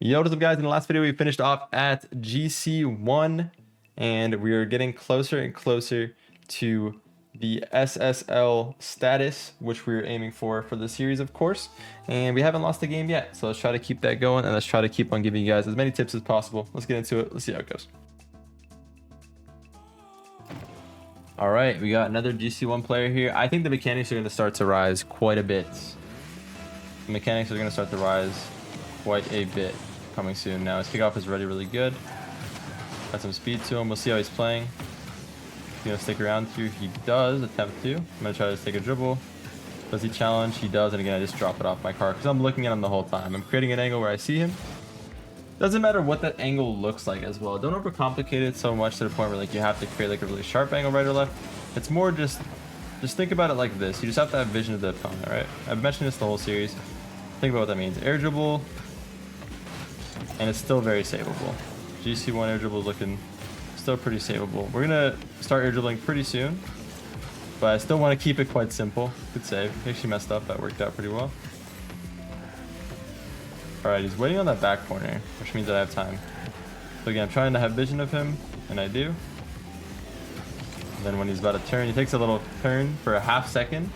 Yo, what's up guys? In the last video we finished off at GC1 and we are getting closer and closer to the SSL status, which we're aiming for the series, of course. And we haven't lost the game yet, so let's try to keep that going and let's try to keep on giving you guys as many tips as possible. Let's get into it. Let's see how it goes. All right, we got another GC1 player here. I think the mechanics are going to start to rise quite a bit. The mechanics are going to start to rise quite a bit coming soon. Now his kickoff is already really good. Got some speed to him. We'll see how he's playing. He's gonna stick around here. He does attempt to. I'm gonna try to take a dribble. Does he challenge? He does, and again I just drop it off my car because I'm looking at him the whole time. I'm creating an angle where I see him. Doesn't matter what that angle looks like as well. Don't overcomplicate it so much to the point where like you have to create like a really sharp angle right or left. It's more just think about it like this. You just have to have vision of the opponent, right? I've mentioned this the whole series. Think about what that means. Air dribble. And it's still very savable. GC1 air dribble is looking still pretty savable. We're gonna start air dribbling pretty soon, but I still want to keep it quite simple. Good save. He actually messed up. That worked out pretty well. All right, he's waiting on that back corner, which means that I have time. So again, I'm trying to have vision of him, and I do. And then when he's about to turn, he takes a little turn for a half second.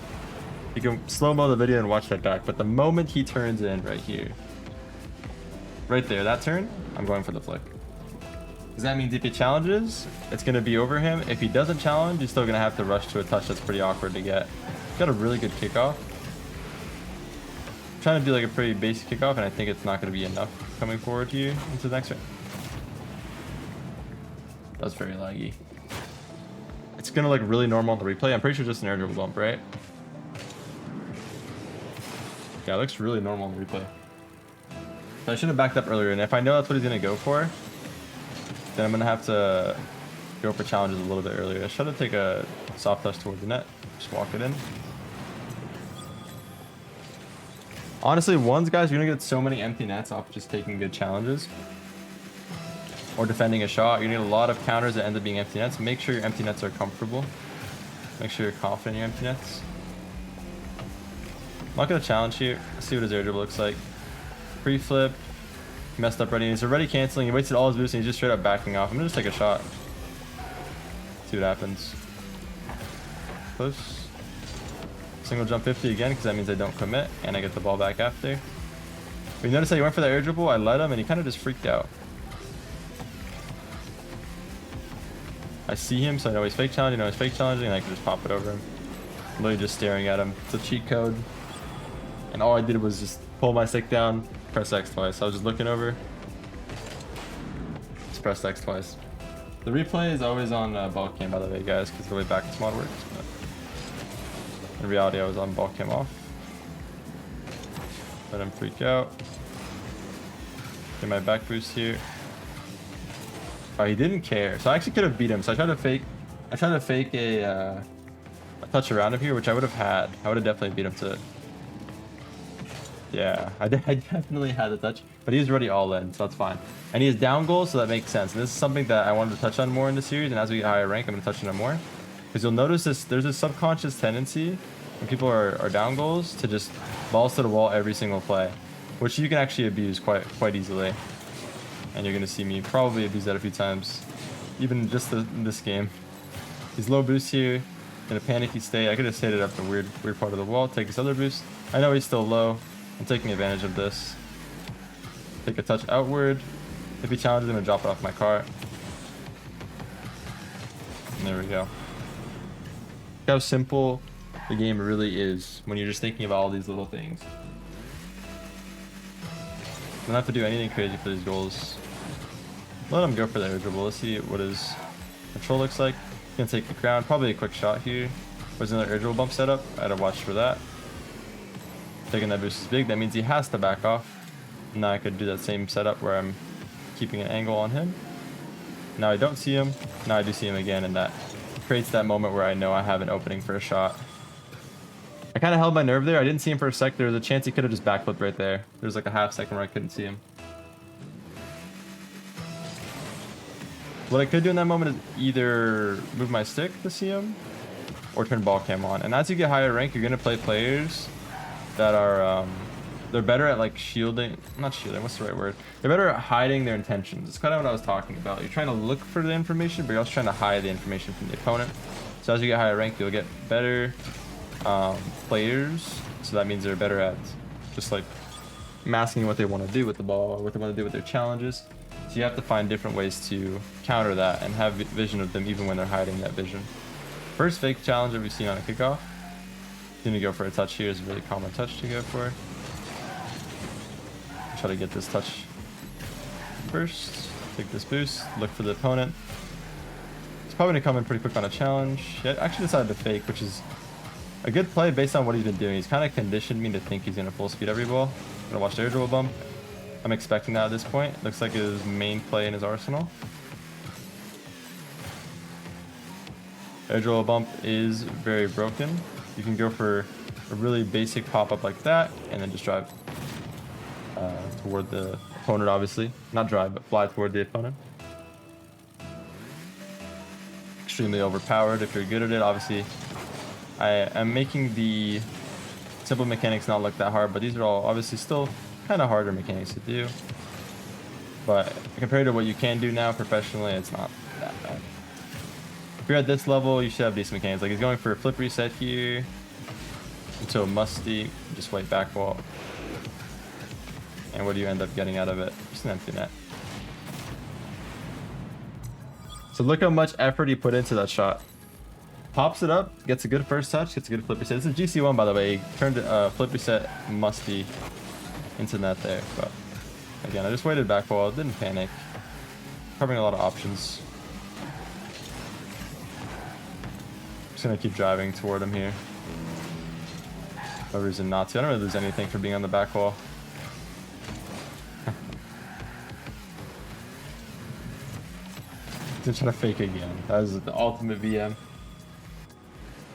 You can slow-mo the video and watch that back, but the moment he turns in right here, right there, that turn, I'm going for the flick. Because that means if he challenges, it's going to be over him. If he doesn't challenge, he's still going to have to rush to a touch that's pretty awkward to get. Got a really good kickoff. I'm trying to do like a pretty basic kickoff, and I think it's not going to be enough coming forward here into the next round. That's very laggy. It's going to look really normal on the replay. I'm pretty sure just an air dribble bump, right? Yeah, it looks really normal on the replay. So I should have backed up earlier, and if I know that's what he's going to go for, then I'm going to have to go for challenges a little bit earlier. I should have taken a soft touch towards the net. Just walk it in. Honestly, ones, guys, you're going to get so many empty nets off just taking good challenges or defending a shot. You need a lot of counters that end up being empty nets. Make sure your empty nets are comfortable. Make sure you're confident in your empty nets. I'm not going to challenge here. Let's see what his air dribble looks like. Pre-flip, messed up ready. He's already canceling. He wasted all his boost and he's just straight up backing off. I'm gonna just take a shot. See what happens. Close. Single jump 50 again because that means I don't commit and I get the ball back after. But you notice that he went for that air dribble. I let him and he kind of just freaked out. I see him, so I know he's fake challenging. I know he's fake challenging, and I can just pop it over him. I'm literally just staring at him. It's a cheat code. And all I did was just pull my stick down, press X twice. I was just looking over. Just press X twice. The replay is always on ball cam, by the way, guys, because the way back to mod works. But in reality, I was on ball cam off. Let him freak out. Get my back boost here. Oh, he didn't care. So I actually could have beat him. So I tried to fake a touch around him here, which I would have had. I would have definitely beat him to it. Yeah, I definitely had the touch, but he's already all in, so that's fine. And he has down goals, so that makes sense. And this is something that I wanted to touch on more in the series, and as we get higher rank, I'm going to touch on it more. Because you'll notice there's a subconscious tendency when people are down goals to just balls to the wall every single play, which you can actually abuse quite easily. And you're going to see me probably abuse that a few times, even just in this game. He's low boost here, in a panicky state. I could have stayed it up the weird part of the wall, take this other boost. I know he's still low. I'm taking advantage of this. Take a touch outward. If he challenges, I'm gonna drop it off my car. And there we go. Look how simple the game really is when you're just thinking about all these little things. Don't have to do anything crazy for these goals. Let him go for the air dribble. Let's see what his control looks like. Gonna take the crown. Probably a quick shot here. Was another air dribble bump setup. I had to watch for that. Taking that boost is big. That means he has to back off. Now I could do that same setup where I'm keeping an angle on him. Now I don't see him. Now I do see him again, and that creates that moment where I know I have an opening for a shot. I kind of held my nerve there. I didn't see him for a sec. There was a chance he could have just backflipped right there. There was like a half second where I couldn't see him. What I could do in that moment is either move my stick to see him or turn ball cam on. And as you get higher rank, you're going to play players that are they're better at like shielding, not shielding, what's the right word? They're better at hiding their intentions. It's kind of what I was talking about. You're trying to look for the information, but you're also trying to hide the information from the opponent. So as you get higher rank, you'll get better players. So that means they're better at just like masking what they want to do with the ball, or what they want to do with their challenges. So you have to find different ways to counter that and have vision of them even when they're hiding that vision. First fake challenge that we've seen on a kickoff. Gonna go for a touch here is a really common touch to go for. Try to get this touch first. Take this boost. Look for the opponent. He's probably gonna come in pretty quick on a challenge. He actually decided to fake, which is a good play based on what he's been doing. He's kind of conditioned me to think he's gonna full speed every ball. I'm gonna watch the air dribble bump. I'm expecting that at this point. Looks like his main play in his arsenal. Air dribble bump is very broken. You can go for a really basic pop-up like that, and then just drive toward the opponent, obviously. Not drive, but fly toward the opponent. Extremely overpowered if you're good at it. Obviously, I am making the simple mechanics not look that hard, but these are all obviously still kind of harder mechanics to do. But compared to what you can do now professionally, it's not that bad. If you're at this level, you should have decent mechanics. Like he's going for a flip reset here into a musty, just wait back wall. And what do you end up getting out of it? Just an empty net. So look how much effort he put into that shot. Pops it up, gets a good first touch, gets a good flip reset. This is GC1, by the way. He turned flip reset musty into net there. But again, I just waited back wall, didn't panic. Covering a lot of options. Just gonna keep driving toward him here. No reason not to. I don't really lose anything for being on the back wall. Just trying to fake again. That was the ultimate VM.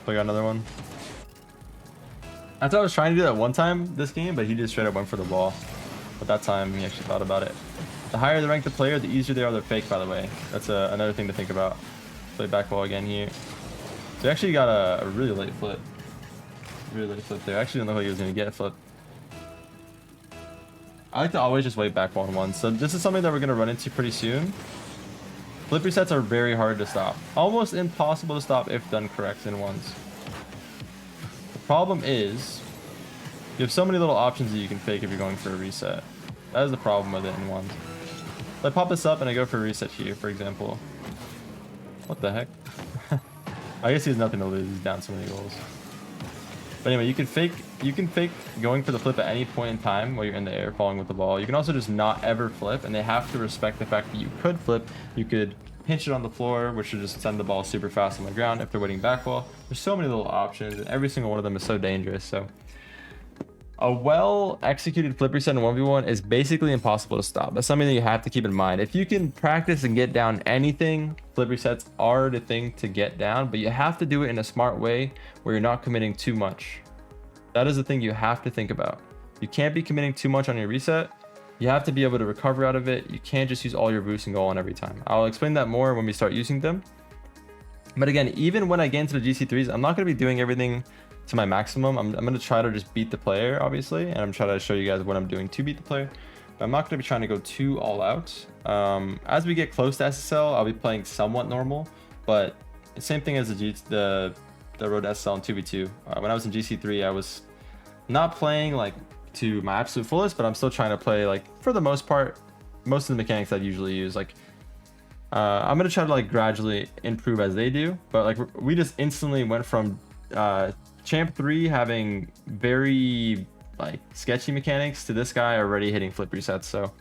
I got another one. I thought I was trying to do that one time this game, but he just straight up went for the ball. But that time he actually thought about it. The higher the rank the player, the easier they are to fake, by the way. That's another thing to think about. Play back wall again here. So he actually got a really late flip. Really late flip there. I actually didn't look like he was going to get a flip. I like to always just wait back wall in one. So this is something that we're going to run into pretty soon. Flip resets are very hard to stop. Almost impossible to stop if done correct in ones. The problem is, you have so many little options that you can fake if you're going for a reset. That is the problem with it in ones. So I pop this up and I go for a reset here, for example. What the heck? I guess he has nothing to lose. He's down so many goals. But anyway, you can fake going for the flip at any point in time while you're in the air falling with the ball. You can also just not ever flip, and they have to respect the fact that you could flip. You could pinch it on the floor, which would just send the ball super fast on the ground if they're waiting back wall. There's so many little options, and every single one of them is so dangerous. So a well-executed flip reset in 1v1 is basically impossible to stop. That's something that you have to keep in mind. If you can practice and get down anything, flip resets are the thing to get down, but you have to do it in a smart way where you're not committing too much. That is the thing you have to think about. You can't be committing too much on your reset. You have to be able to recover out of it. You can't just use all your boost and go on every time. I'll explain that more when we start using them. But again, even when I get into the GC3s, I'm not going to be doing everything to my maximum. I'm going to try to just beat the player, obviously, and I'm trying to show you guys what I'm doing to beat the player. But I'm not going to be trying to go too all out. As we get close to SSL, I'll be playing somewhat normal, but the same thing as the Road SSL and 2v2. When I was in GC3, I was not playing like to my absolute fullest, but I'm still trying to play like, for the most part, most of the mechanics I'd usually use. Like I'm going to try to like gradually improve as they do, but like we just instantly went from Champ 3 having very like sketchy mechanics to this guy already hitting flip resets. So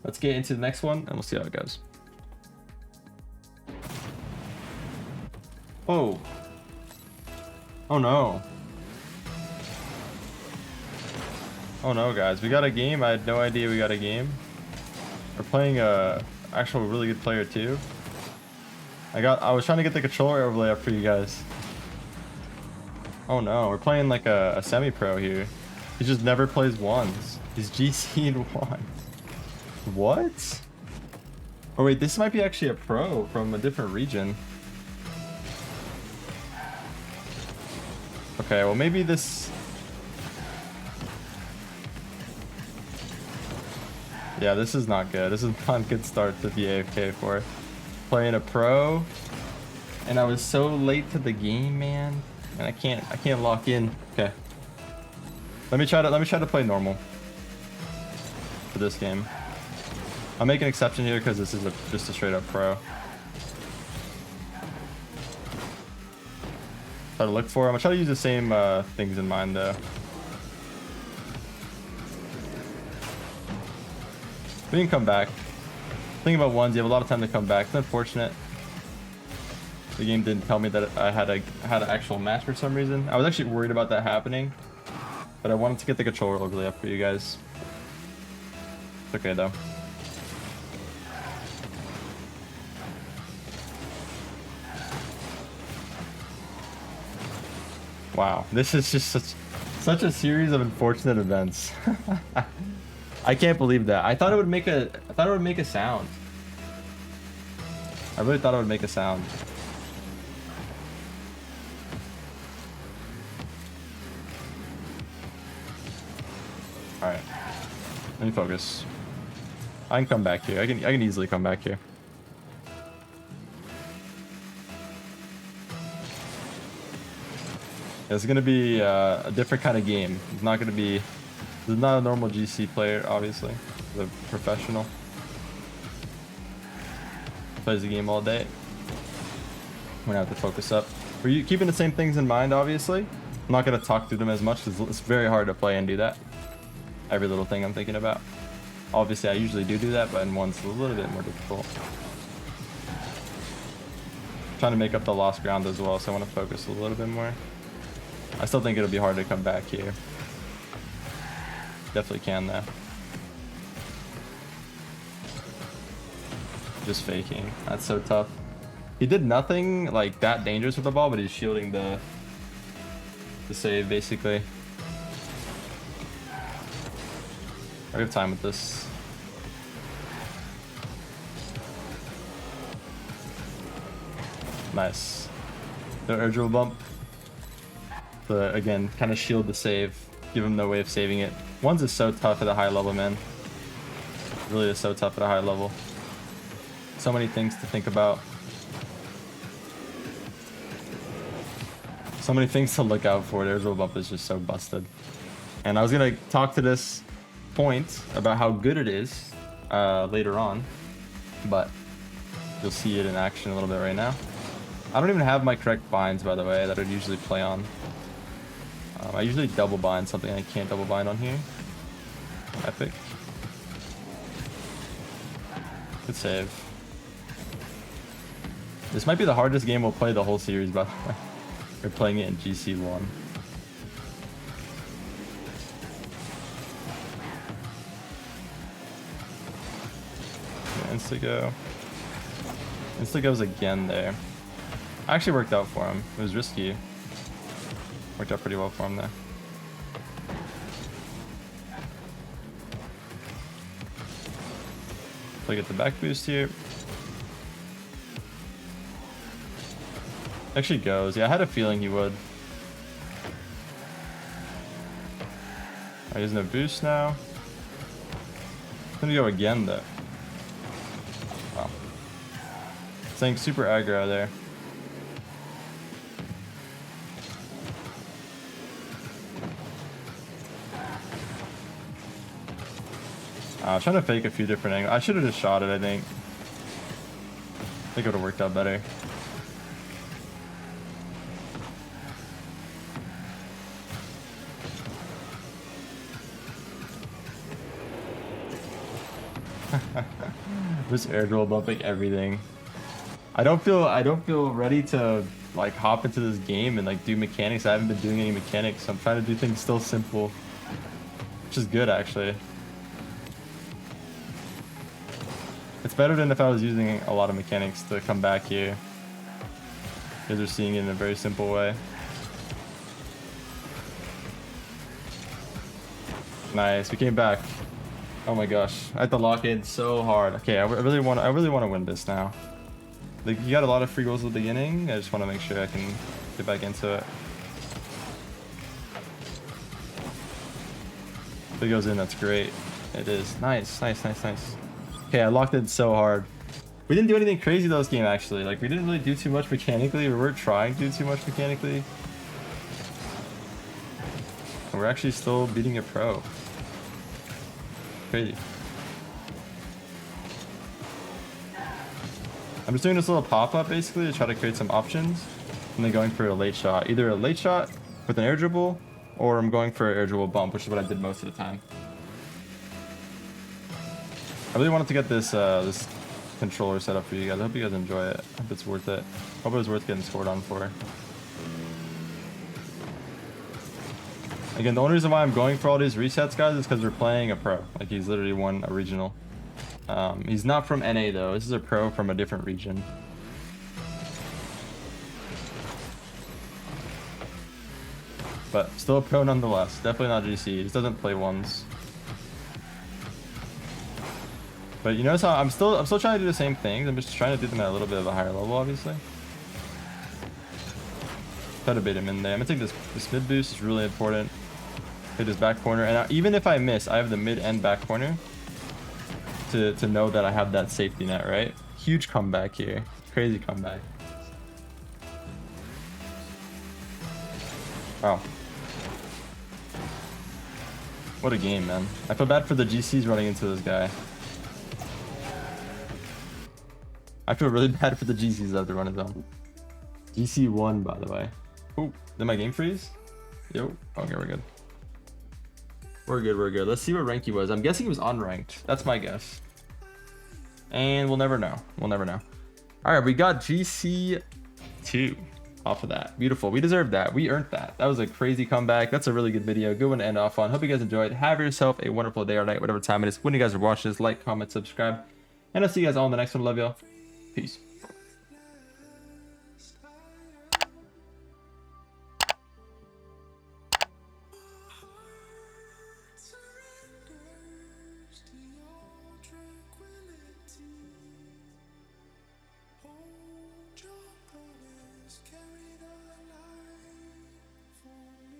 let's get into the next one and we'll see how it goes. Oh. Oh no. Oh no, guys, we got a game. I had no idea we got a game. We're playing a actual really good player too. I was trying to get the controller overlay up for you guys. Oh no, we're playing like a semi-pro here. He just never plays ones. He's GC'd one. What? Oh wait, this might be actually a pro from a different region. Okay, well maybe this... Yeah, this is not good. This is not a good start to be AFK for. Playing a pro, and I was so late to the game, man. And I can't lock in. Okay. Let me try to play normal for this game. I'll make an exception here because this is just a straight up pro. Try to look for him. I'm gonna try to use the same things in mind though. We can come back. Thing about ones, you have a lot of time to come back. It's unfortunate. The game didn't tell me that I had an actual match for some reason. I was actually worried about that happening, but I wanted to get the controller overlay up for you guys. It's okay though. Wow, this is just such a series of unfortunate events. I can't believe that. I thought it would make a sound. I really thought it would make a sound. All right, let me focus. I can come back here. I can easily come back here. It's gonna be a different kind of game. It's not gonna be. This is not a normal GC player, obviously. He's a professional. Plays the game all day. I'm gonna have to focus up. Are you keeping the same things in mind, obviously? I'm not gonna talk through them as much because it's very hard to play and do that. Every little thing I'm thinking about. Obviously, I usually do that, but in one's a little bit more difficult. I'm trying to make up the lost ground as well, so I want to focus a little bit more. I still think it'll be hard to come back here. Definitely can though. Just faking. That's so tough. He did nothing like that dangerous with the ball, but he's shielding the save basically. I have time with this. Nice. The urge will bump. Again, kind of shield the save. Give him no way of saving it. Ones is so tough at a high level, man. It really is so tough at a high level. So many things to think about. So many things to look out for. There's bump is just so busted. And I was gonna talk to this point about how good it is later on, but you'll see it in action a little bit right now. I don't even have my correct binds, by the way, that I'd usually play on. I usually double bind something I can't double bind on here. Epic. Good save. This might be the hardest game we'll play the whole series, by the way. We're playing it in GC1. Insta-go. Insta-goes again there. Actually worked out for him. It was risky. Worked out pretty well for him there. So I get the back boost here. Actually goes. Yeah, I had a feeling he would. He has no boost now. He's gonna go again though. Wow. Saying super aggro there. I was trying to fake a few different angles. I should have just shot it, I think. I think it would have worked out better. Just airdroll bumping everything. I don't feel ready to like hop into this game and like do mechanics. I haven't been doing any mechanics. I'm trying to do things still simple, which is good actually. It's better than if I was using a lot of mechanics to come back here. You guys are seeing it in a very simple way. Nice, we came back. Oh my gosh, I had to lock in so hard. Okay, I really want to win this now. Like, you got a lot of free goals at the beginning. I just want to make sure I can get back into it. If it goes in, that's great. It is. Nice, nice, nice, nice. Okay, I locked in so hard. We didn't do anything crazy this game, actually. Like, we didn't really do too much mechanically. We weren't trying to do too much mechanically. And we're actually still beating a pro. Crazy. I'm just doing this little pop-up, basically, to try to create some options. And then going for a late shot. Either a late shot with an air dribble, or I'm going for an air dribble bump, which is what I did most of the time. I really wanted to get this this controller set up for you guys. I hope you guys enjoy it. I hope it's worth it. I hope it was worth getting scored on for. Again, the only reason why I'm going for all these resets, guys, is because we're playing a pro. Like, he's literally won a regional. He's not from NA, though. This is a pro from a different region. But still a pro nonetheless. Definitely not GC. He just doesn't play ones. But you notice how I'm still trying to do the same things. I'm just trying to do them at a little bit of a higher level, obviously. Try to bait him in there. I'm gonna take this mid boost. Is really important. Hit his back corner, and even if I miss, I have the mid and back corner to know that I have that safety net, right? Huge comeback here. Crazy comeback. Wow. What a game, man. I feel bad for the GCs running into this guy. I feel really bad for the GCs that have to run his own. GC 1, by the way. Oh, did my game freeze? Yo. Okay, we're good. We're good, we're good. Let's see what rank he was. I'm guessing he was unranked. That's my guess. And we'll never know. We'll never know. All right, we got GC 2 off of that. Beautiful. We deserved that. We earned that. That was a crazy comeback. That's a really good video. Good one to end off on. Hope you guys enjoyed. Have yourself a wonderful day or night, whatever time it is. When you guys are watching this, like, comment, subscribe. And I'll see you guys all in the next one. Love y'all. Peace.